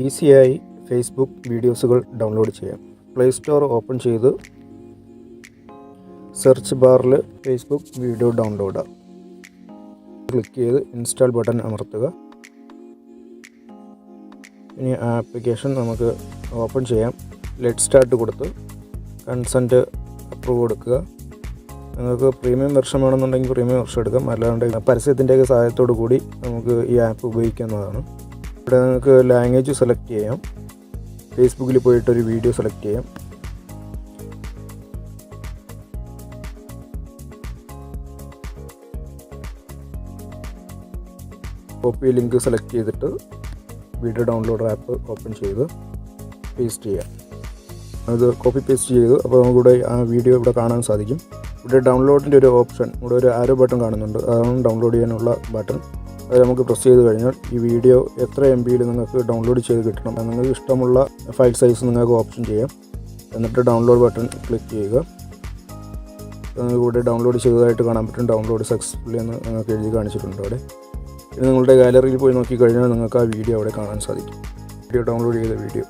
ഈസിയായി Facebook വീഡിയോസുകൾ download ചെയ്യാം. Play store open ചെയ്ത് സെർച്ച് ബാറിൽ ഫേസ്ബുക്ക് വീഡിയോ ഡൗൺലോഡ് ക്ലിക്ക് ചെയ്ത് ഇൻസ്റ്റാൾ ബട്ടൺ അമർത്തുക. ഇനി ആപ്ലിക്കേഷൻ നമുക്ക് ഓപ്പൺ ചെയ്യാം. ലെറ്റ് സ്റ്റാർട്ട് കൊടുത്ത് കൺസെൻറ്റ് അപ്രൂവ് കൊടുക്കുക. നിങ്ങൾക്ക് പ്രീമിയം വെർഷൻ വേണമെന്നുണ്ടെങ്കിൽ പ്രീമിയം വെർഷൻ എടുക്കാം, അല്ലാണ്ട് പരസ്യത്തിൻ്റെയൊക്കെ സഹായത്തോടു കൂടി നമുക്ക് ഈ ആപ്പ് ഉപയോഗിക്കാവുന്നതാണ്. ഇവിടെ നിങ്ങൾക്ക് ലാംഗ്വേജ് സെലക്ട് ചെയ്യാം. ഫേസ്ബുക്കിൽ പോയിട്ടൊരു വീഡിയോ സെലക്ട് ചെയ്യാം. കോപ്പി ലിങ്ക് സെലക്ട് ചെയ്തിട്ട് വീഡിയോ ഡൗൺലോഡർ ആപ്പ് ഓപ്പൺ ചെയ്ത് പേസ്റ്റ് ചെയ്യാം. അത് കോപ്പി പേസ്റ്റ് ചെയ്തു. അപ്പോൾ നമുക്കിവിടെ ആ വീഡിയോ ഇവിടെ കാണാൻ സാധിക്കും. ഇവിടെ ഡൗൺലോഡിൻ്റെ ഒരു ഓപ്ഷൻ, ഇവിടെ ഒരു ആരോ ബട്ടൺ കാണുന്നുണ്ട്. അതാണ് ഡൗൺലോഡ് ചെയ്യാനുള്ള ബട്ടൺ. അത് നമുക്ക് പ്രസ് ചെയ്ത് കഴിഞ്ഞാൽ ഈ വീഡിയോ എത്ര MB നിങ്ങൾക്ക് ഡൗൺലോഡ് ചെയ്ത് കിട്ടണം, നിങ്ങൾക്ക് ഇഷ്ടമുള്ള ഫയൽ സൈസ് നിങ്ങൾക്ക് ഓപ്ഷൻ ചെയ്യാം. എന്നിട്ട് ഡൗൺലോഡ് ബട്ടൺ ക്ലിക്ക് ചെയ്യുക. നിങ്ങൾക്ക് ഇവിടെ ഡൗൺലോഡ് ചെയ്തതായിട്ട് കാണാൻ പറ്റും. ഡൗൺലോഡ് സക്സസ്ഫുള്ളി എന്ന് നിങ്ങൾക്ക് എഴുതി കാണിച്ചിട്ടുണ്ട് അവിടെ. ഇനി നിങ്ങളുടെ ഗാലറിയിൽ പോയി നോക്കിക്കഴിഞ്ഞാൽ നിങ്ങൾക്ക് ആ വീഡിയോ അവിടെ കാണാൻ സാധിക്കും. വീഡിയോ ഡൗൺലോഡ് ചെയ്ത വീഡിയോ